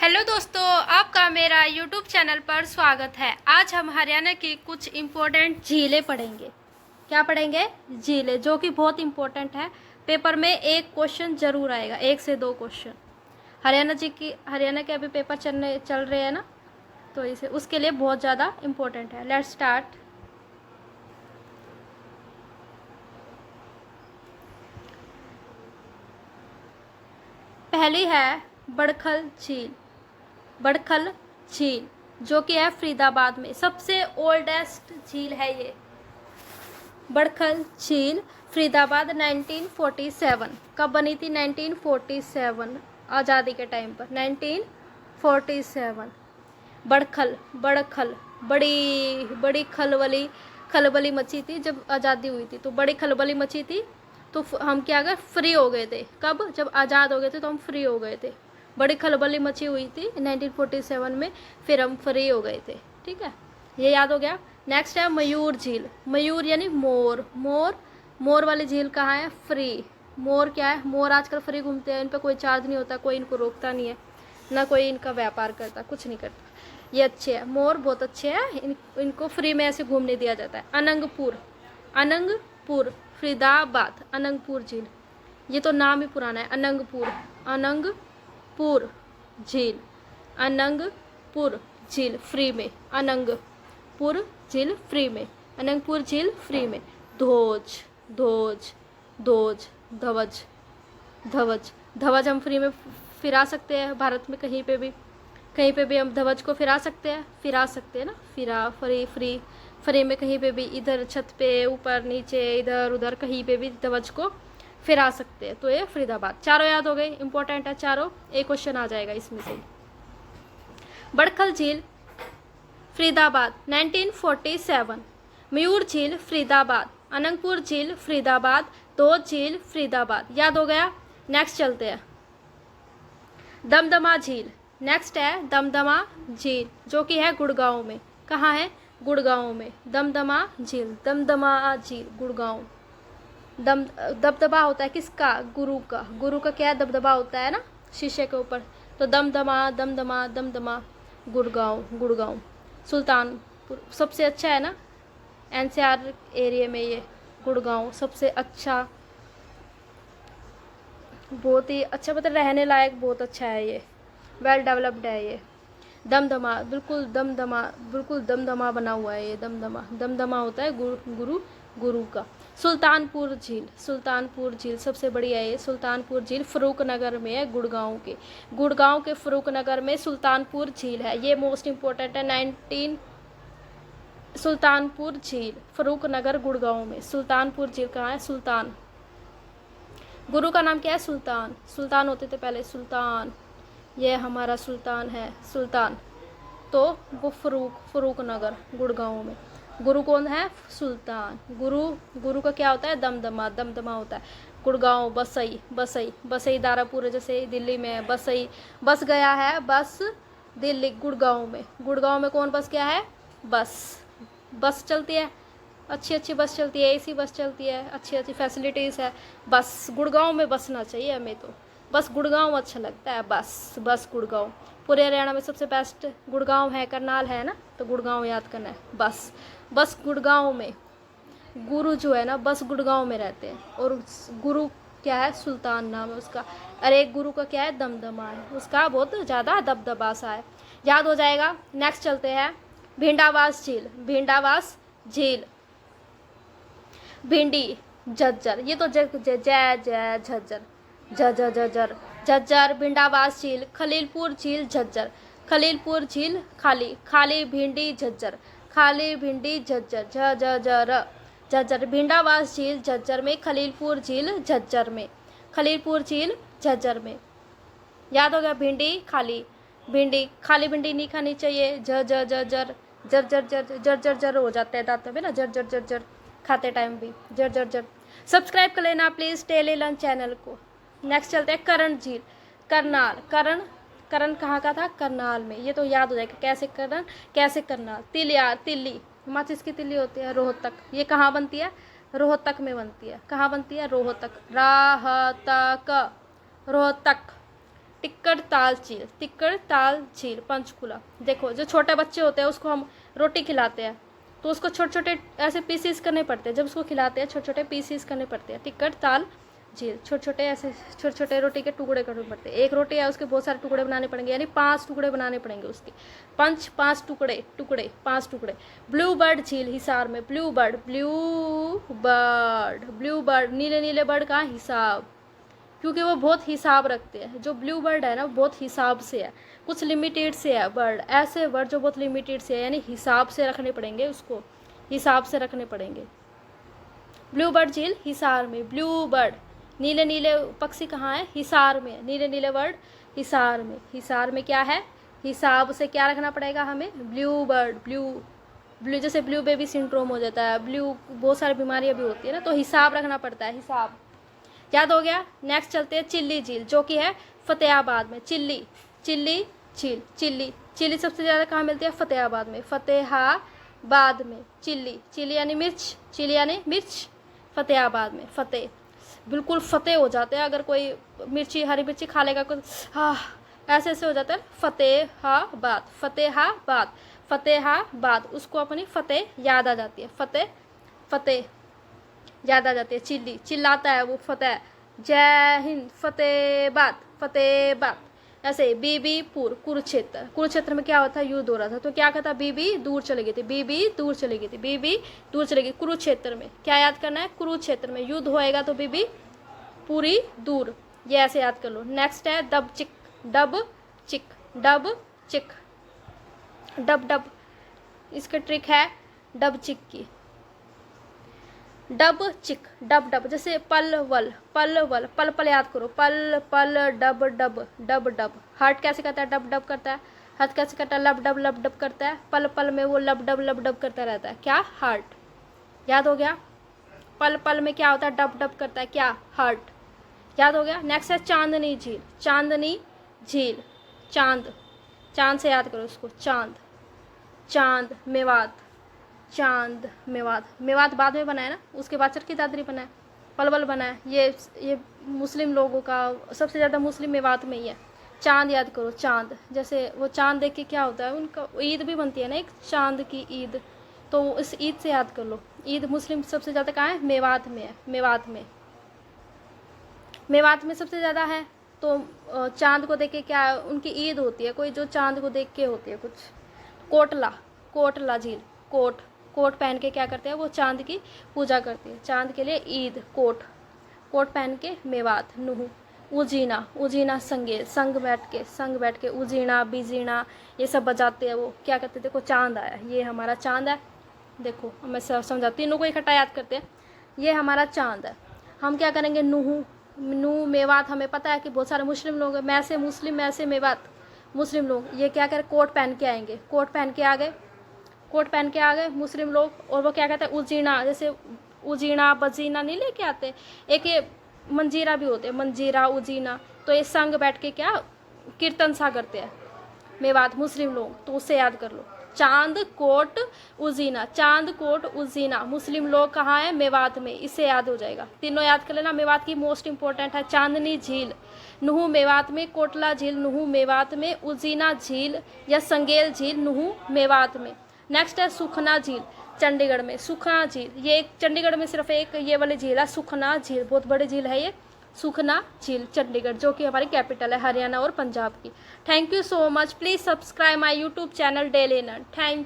Hello दोस्तों, आपका मेरा यूट्यूब चैनल पर स्वागत है। आज हम हरियाणा की कुछ इम्पोर्टेंट झीलें पढ़ेंगे। क्या पढ़ेंगे? झीलें, जो कि बहुत इम्पोर्टेंट है। पेपर में एक क्वेश्चन जरूर आएगा, 1 से 2 क्वेश्चन। हरियाणा के अभी पेपर चल रहे हैं ना, तो इसे उसके लिए बहुत ज़्यादा इम्पोर्टेंट है। Let's start. पहली है बड़खल झील। बड़खल झील जो कि है फरीदाबाद में, सबसे ओल्डेस्ट झील है ये। बड़खल झील फरीदाबाद 1947। कब बनी थी? 1947, आज़ादी के टाइम पर 1947। बड़खल बड़खल बड़ी बड़ी खलबली मची थी जब आज़ादी हुई थी, तो बड़ी खलबली मची थी। तो हम क्या कर फ्री हो गए थे। कब? जब आज़ाद हो गए थे तो हम फ्री हो गए थे। बड़ी खलबली मची हुई थी 1947 में, फिर हम फ्री हो गए थे। ठीक है, ये याद हो गया। नेक्स्ट है मयूर झील। मयूर यानी मोर। मोर वाली झील कहाँ है? फ्री। मोर क्या है? मोर आजकल फ्री घूमते हैं, इन पर कोई चार्ज नहीं होता, कोई इनको रोकता नहीं है, ना कोई इनका व्यापार करता, कुछ नहीं करता। ये अच्छे हैं, मोर बहुत अच्छे हैं, इनको फ्री में ऐसे घूमने दिया जाता है। अनंगपुर फरीदाबाद। अनंगपुर झील, ये तो नाम ही पुराना है। अनंगपुर झील। अनंगपुर झील फ्री में। अनंगपुर झील फ्री में। अनंगपुर झील फ्री में। धोज धोज धोज धवज धवज धवज हम फ्री में फिरा सकते हैं। भारत में कहीं पे भी हम धवज को फिरा सकते हैं ना। फ्री में कहीं पे भी, इधर छत पे, ऊपर नीचे, इधर उधर, कहीं पे भी धवज को फिरा सकते हैं। तो ये फरीदाबाद। चारों याद हो गए, इंपॉर्टेंट है चारों, एक क्वेश्चन आ जाएगा इसमें से। बड़खल झील फरीदाबाद 1947। मयूर झील फरीदाबाद। अनंगपुर झील फरीदाबाद। धोज झील फरीदाबाद। याद हो गया। नेक्स्ट चलते हैं। दमदमा झील। नेक्स्ट है दमदमा झील, जो कि है गुड़गांव में। कहाँ है? गुड़गांव में। दमदमा झील गुड़गांव। दबदबा होता है किसका? गुरु का। गुरु का क्या दबदबा होता है ना, शीशे के ऊपर। तो दमदमा गुड़गांव। सुल्तानपुर सबसे अच्छा है ना, एनसीआर एरिया में ये गुड़गांव सबसे अच्छा, बहुत ही अच्छा, मतलब रहने लायक बहुत अच्छा है ये, वेल डेवलप्ड है ये। बिल्कुल दमदमा बना हुआ है ये। दमदमा होता है गुरु का। सुल्तानपुर झील सबसे बड़ी है ये। सुल्तानपुर झील फरूखनगर में है, गुड़गांव के फरूखनगर में सुल्तानपुर झील है। ये मोस्ट इम्पोर्टेंट है। सुल्तानपुर झील फरूखनगर गुड़गांव में। सुल्तानपुर झील कहाँ है? सुल्तान। गुरु का नाम क्या है? सुल्तान होते थे पहले, सुल्तान। ये हमारा सुल्तान है, सुल्तान। तो वो फरूखनगर गुड़गांव में। गुरु कौन है? सुल्तान। गुरु का क्या होता है? दमदमा होता है। गुड़गांव बसई दारापुर, जैसे दिल्ली में है बसई, बस गया है बस दिल्ली। गुड़गांव में कौन बस गया है? बस चलती है, अच्छी बस चलती है, एसी बस चलती है, अच्छी फैसिलिटीज़ है। बस गुड़गांव में बसना चाहिए हमें, तो बस गुड़गांव अच्छा लगता है। बस गुड़गांव। पूरे हरियाणा में सबसे बेस्ट गुड़गांव है, करनाल है ना, तो गुड़गांव याद करना है। बस गुड़गांव में। गुरु जो है ना, बस गुड़गांव में रहते हैं। और गुरु क्या है? सुल्तान नाम है उसका। और एक गुरु का क्या है? दमदमा है, उसका बहुत ज़्यादा दबदबा सा है, याद हो जाएगा। नेक्स्ट चलते हैं। भिंडावास झील भिंडी झज्जर। ये तो जय झज्जर भिंडावास झील। खलीलपुर झील खाली भिंडी झज्जर झज्जर। भिंडावास झील झज्जर में। खलीलपुर झील झज्जर में। याद हो गया। भिंडी खाली भिंडी नहीं खानी चाहिए। जर हो जाते हैं दांतों में ना, जर खाते टाइम भी जर। सब्सक्राइब कर लेना प्लीज़ टेली लंच चैनल को। नेक्स्ट चलते हैं करण झील। करण कहाँ का था? करनाल में। ये तो याद हो जाएगा। कैसे करनाल। तिल्ली माचिस की तिल्ली होती है, रोहतक। ये कहाँ बनती है? रोहतक में बनती है। कहाँ बनती है? रोहतक। टिक्कर ताल झील, टिक्कर ताल झील पंचकुला। देखो जो छोटे बच्चे होते हैं उसको हम रोटी खिलाते हैं तो उसको छोटे छोटे ऐसे पीसीस करने पड़ते हैं, जब उसको खिलाते हैं छोटे छोटे पीसीस करने पड़ते हैं। टिक्कर ताल झील, छोटे छोटे ऐसे छोटे छोटे रोटी के टुकड़े करने पड़ते हैं। एक रोटी है उसके बहुत सारे टुकड़े बनाने पड़ेंगे, यानी 5 टुकड़े बनाने पड़ेंगे उसके। 5 टुकड़े, 5 टुकड़े। ब्लू बर्ड झील हिसार में, ब्लू बर्ड, ब्लू बर्ड नीले नीले बर्ड का हिसाब, क्योंकि वो बहुत हिसाब रखते हैं। जो ब्लू बर्ड है ना बहुत हिसाब से है, कुछ लिमिटेड से है बर्ड, ऐसे बर्ड जो बहुत लिमिटेड से है, यानी हिसाब से रखने पड़ेंगे उसको, हिसाब से रखने पड़ेंगे। ब्लू बर्ड झील हिसार में, ब्लू बर्ड नीले नीले पक्षी कहाँ है? हिसार में, नीले नीले बर्ड हिसार में। हिसार में क्या है? हिसाब से क्या रखना पड़ेगा हमें? ब्लू बर्ड, ब्लू जैसे ब्लू बेबी सिंड्रोम हो जाता है, ब्लू बहुत सारी बीमारियां भी होती है ना, तो हिसाब रखना पड़ता है, हिसाब। याद हो गया। नेक्स्ट चलते हैं चिल्ली झील, जो कि है फतेहाबाद में। चिल्ली झील, चिल्ली सबसे ज़्यादा कहाँ मिलती है? फतेहाबाद में, फतेहाबाद में। चिल्ली यानी मिर्च, चिल्ली यानी मिर्च, फतेहाबाद में। फतेह, बिल्कुल फतेह हो जाते हैं अगर कोई मिर्ची, हरी मिर्ची खा लेगा कुछ, हाँ ऐसे ऐसे हो जाता है। फतेहाबाद, फतेहाबाद, फतेहाबाद, उसको अपनी फतेह याद आ जाती है, फतेह याद आ जाती है। चिल्ली, चिल्लाता है वो, फतेह, जय हिंद, फतेहबाद। ऐसे बीबीपुर, कुरुक्षेत्र में क्या होता है? युद्ध हो रहा था, तो क्या कहता? बीबी दूर चली गई थी, कुरुक्षेत्र में। क्या याद करना है? कुरुक्षेत्र में युद्ध होएगा तो बीबी पूरी दूर, ये ऐसे याद कर लो। नेक्स्ट है डब चिक, इसका ट्रिक है डब चिक की। डब जैसे पल याद करो, पल डब। हार्ट कैसे करता है? डब करता है। हाथ कैसे करता है? लब डब करता है। पल में वो लब डब करता रहता है, क्या? हार्ट। याद हो गया। पल में क्या होता है? डब करता है, क्या? हार्ट। याद हो गया। नेक्स्ट है चांदनी झील, चांद से याद करो उसको, चांद मेवात बाद में बना है ना, उसके बाद चरखी दादरी बना है, पलवल बना है। ये मुस्लिम लोगों का सबसे ज़्यादा मुस्लिम मेवात में ही है। चांद याद करो, चांद, जैसे वो चांद देख के क्या होता है, उनका ईद भी बनती है ना, एक चांद की ईद, तो इस ईद से याद कर लो। ईद मुस्लिम सबसे ज़्यादा कहाँ है? मेवात में है, मेवात में सबसे ज़्यादा है। तो चांद को देख के क्या उनकी ईद होती है, कोई जो चांद को देख के होती है कुछ। कोटला झील, कोट पहन के क्या करते हैं? वो चांद की पूजा करती है, चांद के लिए ईद, कोट पहन के। मेवात, नुहू, उजीना संगेल, संग बैठ के उजीना बिजीना ये सब बजाते हैं। वो क्या करते? देखो चांद आया, ये हमारा चांद है। देखो मैं समझा, तीनों को इकट्ठा याद करते हैं, ये हमारा चांद है। हम क्या करेंगे? नू मेवात, हमें पता है कि बहुत सारे मुस्लिम लोग हैं, मैं से मुस्लिम, मैं से मेवात, मुस्लिम लोग ये क्या करें? कोट पहन के आएंगे, कोट पहन के आ गए मुस्लिम लोग। और वो क्या कहते हैं? उजीना, जैसे उजीना बजीना नहीं लेके आते, एक ये मंजीरा भी होते हैं, मंजीरा उजीना, तो ये संग बैठ के क्या कीर्तन सा करते हैं मेवात मुस्लिम लोग, तो उससे याद कर लो। चांद कोट उजीना मुस्लिम लोग कहाँ है? मेवात में, इससे याद हो जाएगा। तीनों याद कर लेना। मेवात की मोस्ट इंपॉर्टेंट है चांदनी झील, नुहू मेवात में, कोटला झील नुहू मेवात में, उजीना झील या संगेल झील नुहू मेवात में। नेक्स्ट है सुखना झील, चंडीगढ़ में। सुखना झील, ये एक चंडीगढ़ में सिर्फ एक ये वाली झील है, सुखना झील, बहुत बड़ी झील है ये, सुखना झील चंडीगढ़, जो कि हमारी कैपिटल है हरियाणा और पंजाब की। Thank you so much. Please subscribe my YouTube channel daily learn. Thank you.